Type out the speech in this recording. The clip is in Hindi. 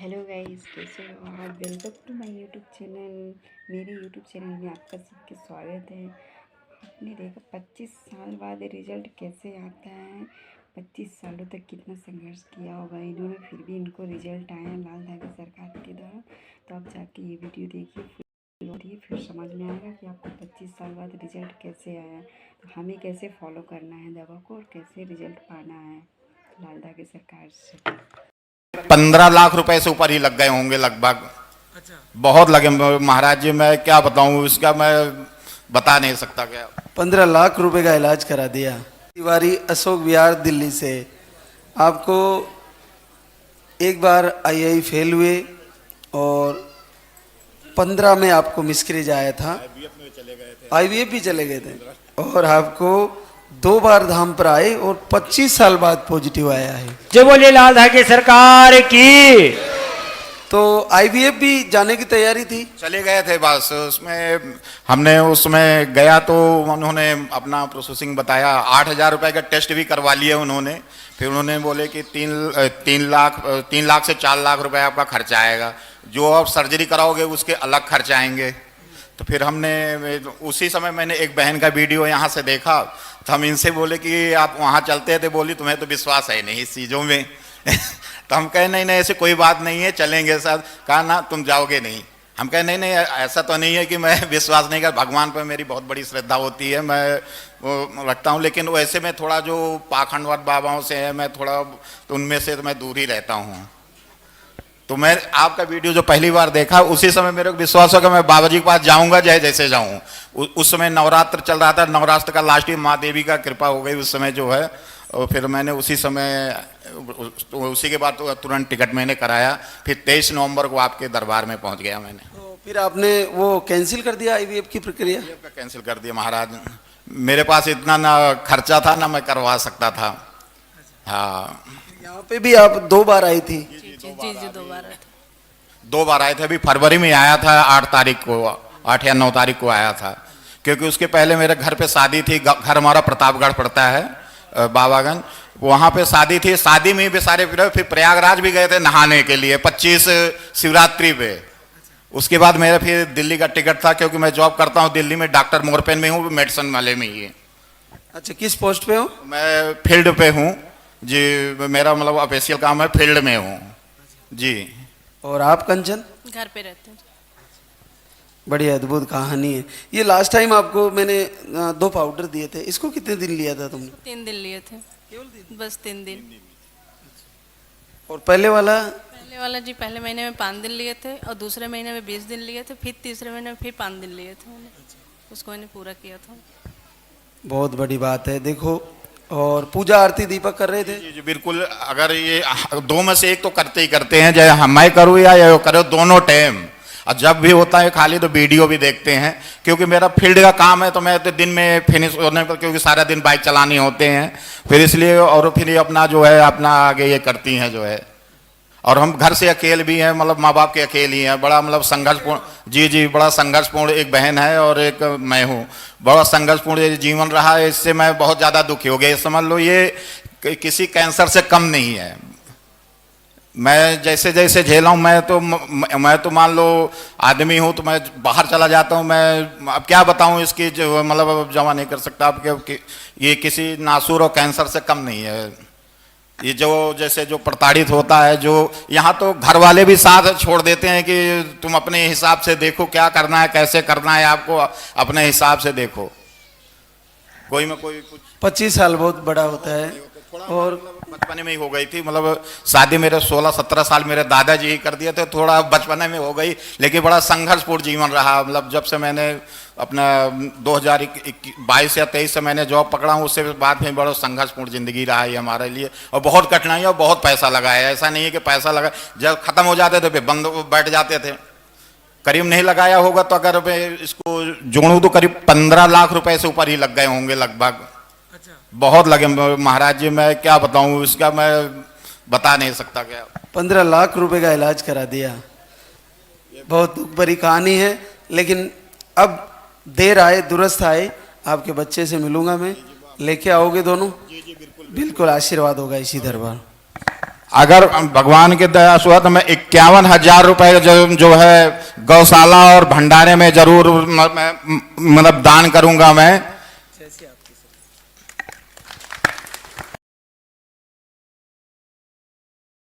हेलो गाइस, कैसे हो आप। Welcome to my YouTube channel. मेरे यूट्यूब चैनल में आपका सबका स्वागत है। आपने देखा 25 साल बाद रिजल्ट कैसे आता है। 25 सालों तक कितना संघर्ष किया होगा इन्होंने, फिर भी इनको रिजल्ट आया लाल धागे सरकार के द्वारा। तो आप जाके ये वीडियो देखिए, फिर समझ में आएगा कि आपको 25 साल बाद रिजल्ट कैसे आया, तो हमें कैसे फॉलो करना है दवा को और कैसे रिजल्ट पाना है लाल धागे सरकार से। 15 लाख रुपए से ऊपर ही लग गए होंगे लगभग। अच्छा, बहुत लगे महाराज जी। मैं क्या बताऊं, इसका मैं बता नहीं सकता। क्या 15 लाख रुपए का इलाज करा दिया। तिवारी अशोक विहार दिल्ली से। आपको एक बार आई फेल हुए और 15 में आपको मिसकैरेज आया था, IVF भी चले गए थे और आपको 2 बार धाम पर आए और 25 साल बाद पॉजिटिव आया है। जो बोले लाल धागे सरकार की। तो IVF भी जाने की तैयारी थी, चले गए थे बस। उसमें हमने उसमें गया तो उन्होंने अपना प्रोसेसिंग बताया। 8,000 रुपए का टेस्ट भी करवा लिए उन्होंने। फिर उन्होंने बोले कि 3 लाख से 4 लाख रुपए आपका खर्चा आएगा, जो आप सर्जरी कराओगे उसके अलग खर्च आएंगे। तो फिर हमने उसी समय मैंने एक बहन का वीडियो यहाँ से देखा, तो हम इनसे बोले कि आप वहाँ चलते थे। बोली तुम्हें तो विश्वास है नहीं इस चीज़ों में। तो हम कहे नहीं नहीं ऐसी कोई बात नहीं है, चलेंगे सर। कहा ना तुम जाओगे नहीं। हम कहे नहीं नहीं ऐसा तो नहीं है कि मैं विश्वास नहीं कर, भगवान पर मेरी बहुत बड़ी श्रद्धा होती है, मैं वो रखता हूँ। लेकिन वैसे में थोड़ा जो पाखंडवाद बाबाओं से है, मैं थोड़ा तो उनमें से तो मैं दूर ही रहता हूँ। तो मैं आपका वीडियो जो पहली बार देखा उसी समय मेरे को विश्वास हो कि मैं बाबा जी के पास जाऊंगा, चाहे जैसे जाऊं। उस समय नवरात्र चल रहा था, नवरात्र का लास्ट ही माँ देवी का कृपा हो गई उस समय जो है। और फिर मैंने उसी समय उसी के बाद तो तुरंत टिकट मैंने कराया। फिर 23 नवंबर को आपके दरबार में पहुंच गया मैंने। तो फिर आपने वो कैंसिल कर दिया IVF की प्रक्रिया? कैंसिल कर दिया महाराज। मेरे पास इतना ना खर्चा था ना मैं करवा सकता था। हाँ, यहाँ पे भी आप 2 बार आई थी? जी 2 बार आए थे। अभी फरवरी में आया था, 8 तारीख को, 8 या 9 तारीख को आया था। क्योंकि उसके पहले मेरे घर पे शादी थी। घर हमारा प्रतापगढ़ पड़ता है, बाबागंज। वहाँ पे शादी थी। शादी में भी सारे फिर प्रयागराज भी गए थे नहाने के लिए 25 शिवरात्रि पे। उसके बाद मेरा फिर दिल्ली का टिकट था, क्योंकि मैं जॉब करता हूँ दिल्ली में, डॉक्टर मोरपेन में हूँ, मेडिसिन वाले में ही। अच्छा, किस पोस्ट पे हो? मैं फील्ड पे हूँ जी। मेरा मतलब ऑफिशियल काम है, फील्ड में हूँ जी। और आप कंचन? घर पे रहते हैं। बड़ी अद्भुत कहानी है। ये लास्ट टाइम आपको मैंने 2 पाउडर दिए थे, इसको कितने दिन लिया था तुमने? 3 दिन लिए थे, बस 3 दिन। और पहले वाला? पहले वाला जी पहले महीने में 5 दिन लिए थे और दूसरे महीने में 20 दिन लिए थे, फिर तीसरे महीने में फिर 5 दिन लिए थे मैंने। उसको मैंने पूरा किया था। बहुत बड़ी बात है। देखो, और पूजा आरती दीपक कर रहे थे? जी बिल्कुल। अगर ये 2 में से एक तो करते ही करते हैं, चाहे मैं करूँ या ये करो, दोनों टाइम। और जब भी होता है खाली तो वीडियो भी देखते हैं, क्योंकि मेरा फील्ड का काम है। तो मैं तो दिन में फिनिश होने पर, क्योंकि सारा दिन बाइक चलाने होते हैं, फिर इसलिए। और फिर ये अपना जो है अपना आगे ये करती हैं जो है। और हम घर से अकेले भी हैं, मतलब माँ बाप के अकेले ही हैं। बड़ा मतलब संघर्षपूर्ण, जी बड़ा संघर्षपूर्ण। एक बहन है और एक मैं हूँ। बड़ा संघर्षपूर्ण जीवन रहा है। इससे मैं बहुत ज़्यादा दुखी हो गया। समझ लो ये किसी कैंसर से कम नहीं है। मैं जैसे जैसे झेला हूँ, मैं तो मान लो आदमी हूँ, तो मैं बाहर चला जाता हूँ। मैं अब क्या बताऊँ इसकी जो मतलब जमा नहीं कर सकता आपके। ये किसी नासूर और कैंसर से कम नहीं है। ये जो जैसे जो प्रताड़ित होता है, जो यहाँ तो घर वाले भी साथ छोड़ देते हैं कि तुम अपने हिसाब से देखो क्या करना है, कैसे करना है, आपको अपने हिसाब से देखो। कोई में कोई कुछ 25 साल बहुत बड़ा होता है। और बचपने में ही हो गई थी। मतलब शादी मेरे 16-17 साल मेरे दादाजी ही कर दिए थे। थोड़ा बचपने में हो गई, लेकिन बड़ा संघर्षपूर्ण जीवन रहा। मतलब जब से मैंने अपना 2022 या 23 से मैंने जॉब पकड़ा हूँ, उससे बाद में बड़ा संघर्षपूर्ण जिंदगी रहा है हमारे लिए। और बहुत कठिनाई और बहुत पैसा लगा है। ऐसा नहीं है कि पैसा लगा, जब खत्म हो जाते थे फिर बंद बैठ जाते थे। करीब नहीं लगाया होगा तो अगर मैं इसको जोड़ूँ तो करीब 15 लाख रुपए से ऊपर ही लग गए होंगे लगभग। बहुत लगे महाराज जी। मैं क्या बताऊं, इसका मैं बता नहीं सकता। क्या 15 लाख रुपए का इलाज करा दिया। बहुत दुख भरी कहानी है, लेकिन अब देर आए दुरुस्त आए। आपके बच्चे से मिलूंगा मैं, लेके आओगे दोनों? बिल्कुल आशीर्वाद होगा इसी दरबार। अगर भगवान की दया से हुआ तो मैं 51,000 रुपए जो है गौशाला और भंडारे में जरूर मतलब दान करूंगा मैं।